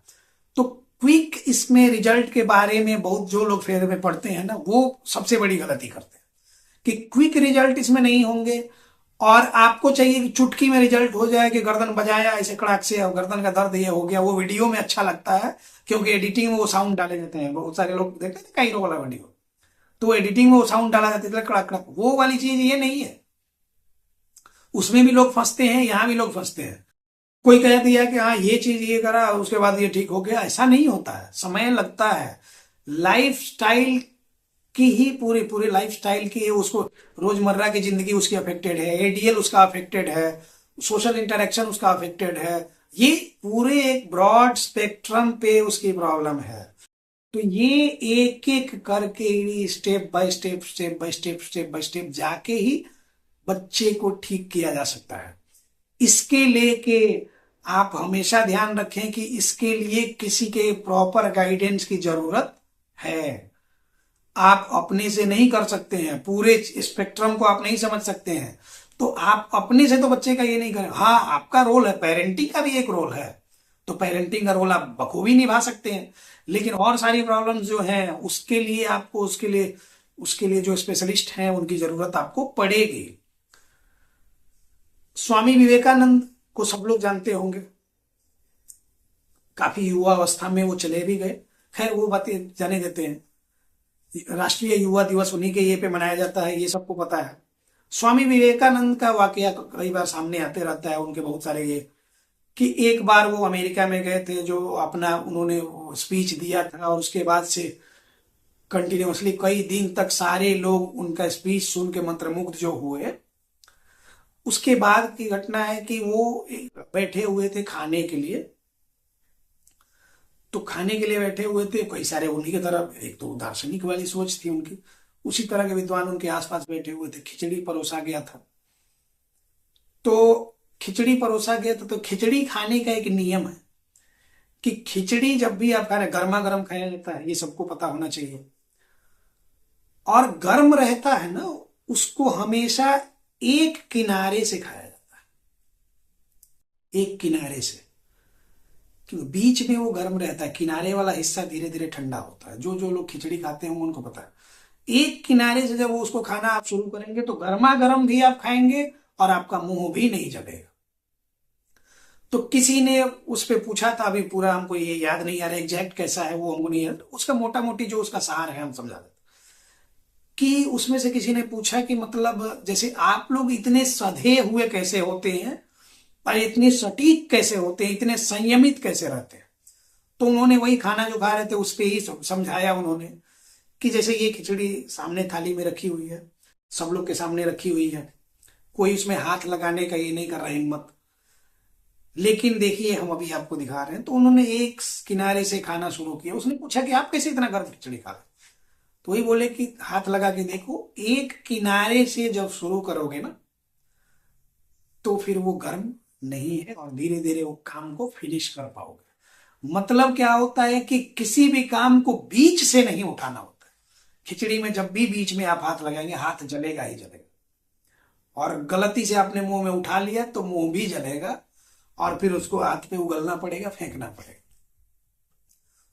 तो क्विक इसमें रिजल्ट के बारे में बहुत जो लोग फेर में पढ़ते हैं ना, वो सबसे बड़ी गलती करते हैं कि क्विक रिजल्ट इसमें नहीं होंगे। और आपको चाहिए कि चुटकी में रिजल्ट हो जाए कि गर्दन बजाया ऐसे कड़ाक से और गर्दन का दर्द ये हो गया। वो वीडियो में अच्छा लगता है क्योंकि एडिटिंग में वो साउंड डाले जाते हैं, बहुत सारे लोग देखते हैं काइरो वाला वीडियो, तो एडिटिंग में वो साउंड डाला जाता है कड़ाक कड़ाक, वो वाली चीज ये नहीं है। उसमें भी लोग फंसते हैं, यहां भी लोग फंसते हैं। कोई कह दिया कि हाँ ये चीज ये करा उसके बाद ये ठीक हो गया, ऐसा नहीं होता है, समय लगता है। लाइफ स्टाइल की ही पूरी पूरी लाइफ स्टाइल की, उसको रोजमर्रा की जिंदगी उसकी अफेक्टेड है, एडीएल उसका अफेक्टेड है, सोशल इंटरेक्शन उसका अफेक्टेड है, ये पूरे एक ब्रॉड स्पेक्ट्रम पे उसकी प्रॉब्लम है। तो ये एक एक करके step by step step by step step by step जाके ही बच्चे को ठीक किया जा सकता है। इसके लेके आप हमेशा ध्यान रखें कि इसके लिए किसी के प्रॉपर गाइडेंस की जरूरत है। आप अपने से नहीं कर सकते हैं, पूरे स्पेक्ट्रम को आप नहीं समझ सकते हैं, तो आप अपने से तो बच्चे का ये नहीं करें। हाँ, आपका रोल है, पेरेंटिंग का भी एक रोल है, तो पेरेंटिंग का रोल आप बखूबी निभा सकते हैं। लेकिन और सारी प्रॉब्लम्स जो हैं उसके लिए आपको उसके लिए जो स्पेशलिस्ट हैं उनकी जरूरत आपको पड़ेगी। स्वामी विवेकानंद को सब लोग जानते होंगे, काफी युवा अवस्था में वो चले भी गए, खैर वो बातें जाने देते हैं। राष्ट्रीय युवा दिवस उन्हीं के ये पे मनाया जाता है, ये सबको पता है। स्वामी विवेकानंद का वाकया कई बार सामने आते रहता है, उनके बहुत सारे ये कि एक बार वो अमेरिका में गए थे, जो अपना उन्होंने स्पीच दिया था और उसके बाद से कंटिन्यूअसली कई दिन तक सारे लोग उनका स्पीच सुन के मंत्रमुग्ध जो हुए। उसके बाद की घटना है कि वो बैठे हुए थे खाने के लिए, तो खाने के लिए बैठे हुए थे कई सारे उन्हीं की तरफ, एक तो दार्शनिक वाली सोच थी उनकी, उसी तरह के विद्वान उनके आसपास बैठे हुए थे। खिचड़ी परोसा गया था, तो खिचड़ी परोसा गया था, तो खिचड़ी खाने का एक नियम है कि खिचड़ी जब भी आप खा रहे, गर्मा गर्म खाया जाता है, ये सबको पता होना चाहिए। और गर्म रहता है ना, उसको हमेशा एक किनारे से खाया जाता है, एक किनारे से, क्योंकि बीच में वो गर्म रहता है, किनारे वाला हिस्सा धीरे धीरे ठंडा होता है। जो जो लोग खिचड़ी खाते हैं उनको पता है। एक किनारे से जब वो उसको खाना आप शुरू करेंगे तो गर्मा गर्म भी आप खाएंगे और आपका मुंह भी नहीं जलेगा। तो किसी ने उस पे पूछा था, अभी पूरा हमको ये याद नहीं आ रहा एग्जैक्ट कैसा है वो, हमको नहीं याद, उसका मोटा मोटी जो उसका सार है हम समझा देते कि उसमें से किसी ने पूछा कि मतलब जैसे आप लोग इतने सधे हुए कैसे होते हैं और इतने सटीक कैसे होते हैं, इतने संयमित कैसे रहते हैं। तो उन्होंने वही खाना जो खा रहे थे उस पे ही समझाया उन्होंने कि जैसे ये खिचड़ी सामने थाली में रखी हुई है, सब लोग के सामने रखी हुई है, कोई उसमें हाथ लगाने का ये नहीं कर रहा हिम्मत, लेकिन देखिए हम अभी आपको दिखा रहे हैं। तो उन्होंने एक किनारे से खाना शुरू किया। उसने पूछा कि आप कैसे इतना गर्म खिचड़ी खा रहे, तो वही बोले कि हाथ लगा के देखो, एक किनारे से जब शुरू करोगे ना तो फिर वो गर्म नहीं है और धीरे धीरे वो काम को फिनिश कर पाओगे। मतलब क्या होता है कि किसी भी काम को बीच से नहीं उठाना होता है। खिचड़ी में जब भी बीच में आप हाथ लगाएंगे हाथ जलेगा ही जलेगा, और गलती से आपने मुंह में उठा लिया तो मुंह भी जलेगा और फिर उसको हाथ पे उगलना पड़ेगा, फेंकना पड़ेगा।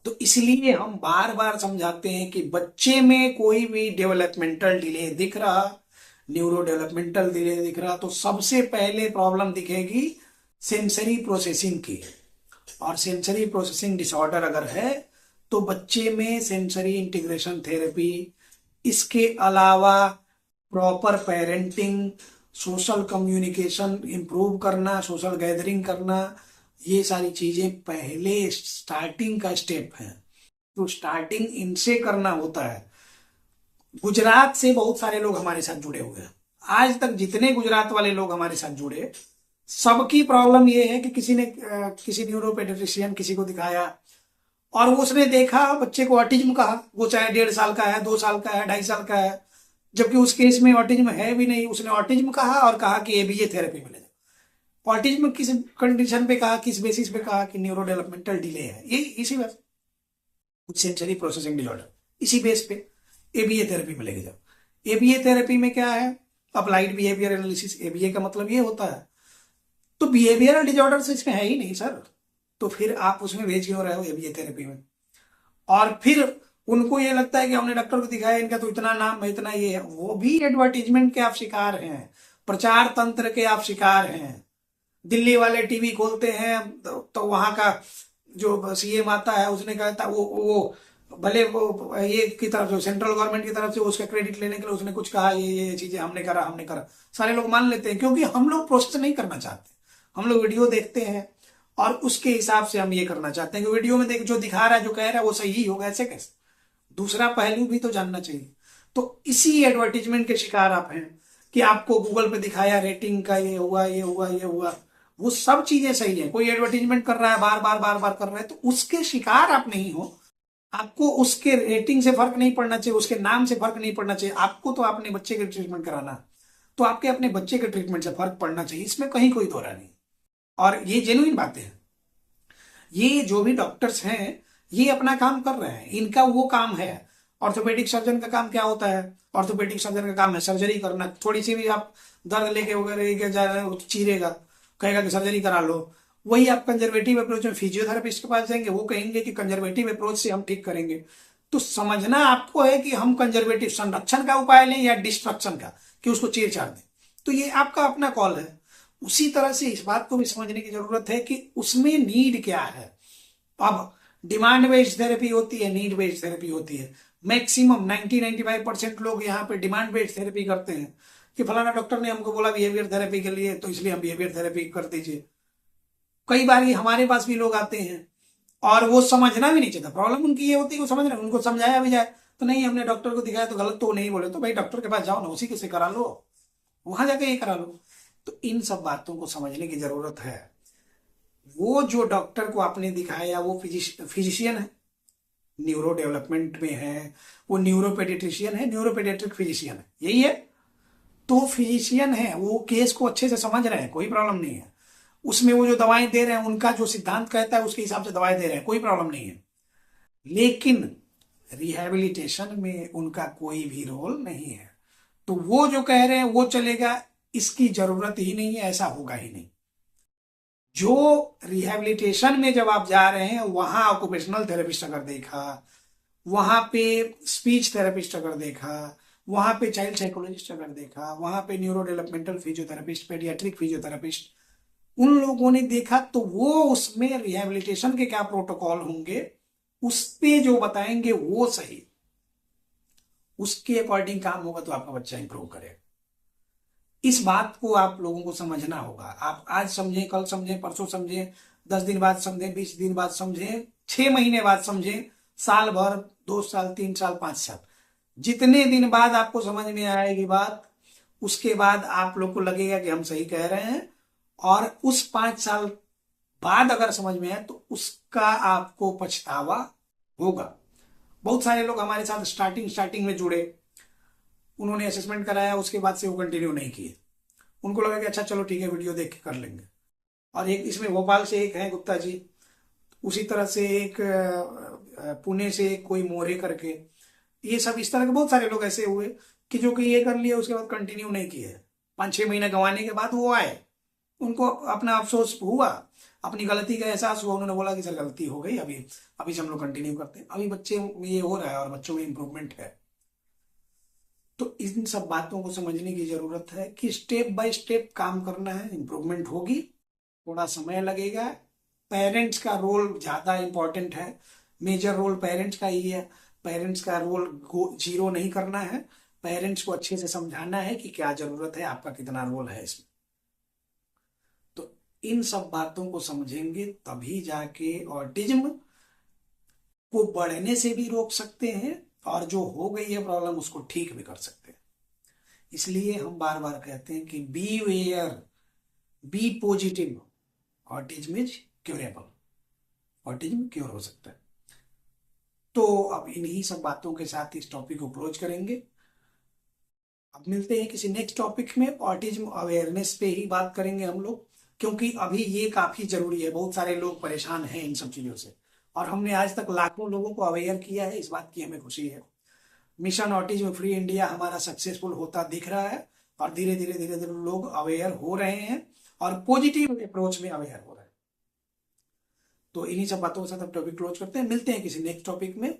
तो इसलिए हम बार बार समझाते हैं कि बच्चे में कोई भी डेवलपमेंटल डिले दिख रहा, न्यूरो डेवलपमेंटल डिले दिख रहा, तो सबसे पहले प्रॉब्लम दिखेगी सेंसरी प्रोसेसिंग की। और सेंसरी प्रोसेसिंग डिसऑर्डर अगर है तो बच्चे में सेंसरी इंटीग्रेशन थेरेपी, इसके अलावा proper parenting, social communication improve करना, सोशल गैदरिंग करना, ये सारी चीजें पहले स्टार्टिंग का स्टेप है। तो स्टार्टिंग इनसे करना होता है। गुजरात से बहुत सारे लोग हमारे साथ जुड़े हुए हैं। आज तक जितने गुजरात वाले लोग हमारे साथ जुड़े, सबकी प्रॉब्लम ये है कि किसी ने किसी न्यूरोपेडिट्रिशियन किसी को दिखाया और उसने देखा बच्चे को ऑटिज्म कहा, वो चाहे 1.5 साल का है, 2 साल का है, 2.5 साल का है, जबकि उस केस में ऑटिज्म है भी नहीं। उसने ऑटिज्म कहा और कहा कि एबीए थेरेपी मिले। ऑटिज्म किस कंडीशन पे कहा, किस बेसिस पे कहा कि न्यूरो डेवलपमेंटल डिले है, ये इसी वजह कुछ सेंसरी प्रोसेसिंग डिसऑर्डर, इसी बेस पे एबीए थेरेपी मिलेगी। जब एबीए थेरेपी में क्या है, अप्लाइड बिहेवियर एनालिसिस, एबीए का मतलब ये होता है। तो बिहेवियरल डिसऑर्डर से इसमें है ही नहीं सर, तो फिर आप उसमें भेज क्यों रहे हो एबीए थेरेपी में। और फिर उनको ये लगता है कि हमने डॉक्टर को दिखाया, इनका तो इतना नाम है, इतना ये है, वो भी एडवर्टीजमेंट के आप शिकार हैं, प्रचार तंत्र के आप शिकार हैं। दिल्ली वाले टीवी खोलते हैं तो वहां का जो सीएम आता है उसने कहा था वो भले वो ये की तरफ से सेंट्रल गवर्नमेंट की तरफ से उसका क्रेडिट लेने के लिए उसने कुछ कहा, ये चीजें हमने करा, सारे लोग मान लेते हैं क्योंकि हम लोग प्रोसेस नहीं करना चाहते। हम लोग वीडियो देखते हैं और उसके हिसाब से हम ये करना चाहते हैं कि वीडियो में देख जो दिखा रहा है, जो कह रहा है वो सही होगा, ऐसे कैसे, दूसरा पहलू भी तो जानना चाहिए। तो इसी एडवर्टीजमेंट के शिकार आप हैं कि आपको गूगल पे दिखाया रेटिंग का ये हुआ, ये हुआ, ये हुआ, वो सब चीजें सही है। कोई एडवर्टीजमेंट कर रहा है बार बार बार बार कर रहा है तो उसके शिकार आप नहीं हो। आपको उसके रेटिंग से फर्क नहीं पड़ना चाहिए, उसके नाम से फर्क नहीं पड़ना चाहिए। आपको तो अपने बच्चे के ट्रीटमेंट कराना, तो आपके अपने बच्चे के ट्रीटमेंट से फर्क पड़ना चाहिए, इसमें कहीं कोई दोहरा नहीं। और ये जेन्युइन बातें हैं। ये जो भी डॉक्टर्स हैं ये अपना काम कर रहे हैं, इनका वो काम है। ऑर्थोपेडिक सर्जन का काम क्या होता है, ऑर्थोपेडिक सर्जन का काम है सर्जरी करना। थोड़ी सी भी आप दर्द लेके वगैरह जा रहे हो, चीरेगा, कहेगा कि सर्जरी करा लो। वही आप कंजर्वेटिव अप्रोच में फिजियोथेरेपिस्ट के पास जाएंगे, वो कहेंगे कि कंजर्वेटिव अप्रोच से हम ठीक करेंगे। तो समझना आपको है कि हम कंजर्वेटिव संरक्षण का उपाय लें या डिस्ट्रक्शन का, कि उसको चीर चार दें, तो ये आपका अपना कॉल है। उसी तरह से इस बात को भी समझने की जरूरत है कि उसमें नीड क्या है। अब डिमांड बेस्ड थेरेपी होती है, नीड बेस्ड थेरेपी होती है। मैक्सिमम 90-95% लोग यहाँ पे डिमांड बेस्ड थेरेपी करते हैं कि फलाना डॉक्टर ने हमको बोला बिहेवियर थेरेपी के लिए, तो इसलिए हम बिहेवियर थेरेपी कर दीजिए। कई बार ये हमारे पास भी लोग आते हैं और वो समझना भी नहीं चाहता। प्रॉब्लम उनकी ये होती है, वो समझ रहे, उनको समझाया भी जाए तो नहीं, हमने डॉक्टर को दिखाया तो गलत तो नहीं बोले, तो भाई डॉक्टर के पास जाओ ना, उसी के से करा लो, वहां जाके ये करा लो। तो इन सब बातों को समझने की जरूरत है। वो जो डॉक्टर को आपने दिखाया वो फिजिशियन है, न्यूरो डेवलपमेंट में है, वो न्यूरोपेडिट्रिशियन है, न्यूरोपेडियाट्रिक फिजिशियन है, यही है। तो फिजिशियन है, वो केस को अच्छे से समझ रहे हैं, कोई प्रॉब्लम नहीं है। उसमें वो जो दवाएं दे रहे हैं उनका जो सिद्धांत कहता है उसके हिसाब से दवाएं दे रहे हैं, कोई प्रॉब्लम नहीं है। लेकिन रिहैबिलिटेशन में उनका कोई भी रोल नहीं है। तो वो जो कह रहे हैं वो चलेगा, इसकी जरूरत ही नहीं है, ऐसा होगा ही नहीं। जो रिहैबिलिटेशन में जब आप जा रहे हैं वहां ऑक्यूपेशनल थेरेपिस्ट अगर देखा, वहां पे स्पीच थेरेपिस्ट अगर देखा, वहां पे चाइल्ड साइकोलॉजिस्ट अगर देखा, वहां पे neuro developmental physiotherapist, paediatric physiotherapist, उन लोगों ने देखा तो वो उसमें रिहेबिलिटेशन के क्या प्रोटोकॉल होंगे उस पे जो बताएंगे वो सही, उसके अकॉर्डिंग काम होगा तो आपका बच्चा इंप्रूव करेगा। इस बात को आप लोगों को समझना होगा। आप आज समझें, कल समझें, परसों समझें, 10 दिन बाद समझें, 20 दिन बाद समझें, 6 महीने बाद समझें, साल भर, 2 साल, 3 साल, 5 साल, जितने दिन बाद आपको समझ में आएगी बात, उसके बाद आप लोग को लगेगा कि हम सही कह रहे हैं। और उस 5 साल बाद अगर समझ में आए तो उसका आपको पछतावा होगा। बहुत सारे लोग हमारे साथ स्टार्टिंग स्टार्टिंग में जुड़े, उन्होंने असेसमेंट कराया, उसके बाद से वो कंटिन्यू नहीं किए। उनको लगा कि अच्छा चलो ठीक है, वीडियो देख के कर लेंगे। और एक इसमें भोपाल से एक है गुप्ता जी, उसी तरह से एक पुणे से एक कोई मोरे करके, ये सब इस तरह के बहुत सारे लोग ऐसे हुए कि जो कि ये कर लिए उसके बाद कंटिन्यू नहीं किए। 5-6 महीने गंवाने के बाद वो आए, उनको अपना अफसोस हुआ, अपनी गलती का एहसास हुआ, उन्होंने बोला कि सर गलती हो गई, अभी अभी से हम लोग कंटिन्यू करते हैं। अभी बच्चे में ये हो रहा है और बच्चों में इंप्रूवमेंट है। तो इन सब बातों को समझने की जरूरत है कि स्टेप बाय स्टेप काम करना है, इंप्रूवमेंट होगी, थोड़ा समय लगेगा। पेरेंट्स का रोल ज्यादा इंपॉर्टेंट है, मेजर रोल पेरेंट्स का ही है। पेरेंट्स का रोल जीरो नहीं करना है, पेरेंट्स को अच्छे से समझाना है कि क्या जरूरत है, आपका कितना रोल है इसमें। तो इन सब बातों को समझेंगे तभी जाके ऑटिज्म को बढ़ने से भी रोक सकते हैं और जो हो गई है प्रॉब्लम उसको ठीक भी कर सकते हैं। इसलिए हम बार बार कहते हैं कि be aware, be positive, autism is curable, autism cure हो सकता है। तो अब इन्हीं सब बातों के साथ इस टॉपिक को क्लोज करेंगे। अब मिलते हैं किसी नेक्स्ट टॉपिक में, ऑटिज्म अवेयरनेस पे ही बात करेंगे हम लोग, क्योंकि अभी ये काफी जरूरी है। बहुत सारे लोग परेशान हैं इन सब चीजों से और हमने आज तक लाखों लोगों को अवेयर किया है, इस बात की हमें खुशी है। मिशन ऑटिज्म फ्री इंडिया हमारा सक्सेसफुल होता दिख रहा है और धीरे धीरे धीरे धीरे लोग अवेयर हो रहे हैं और पॉजिटिव अप्रोच में अवेयर हो रहे हैं। तो इन्हीं सब बातों के साथ हम टॉपिक क्लोज करते हैं, मिलते हैं किसी नेक्स्ट टॉपिक में।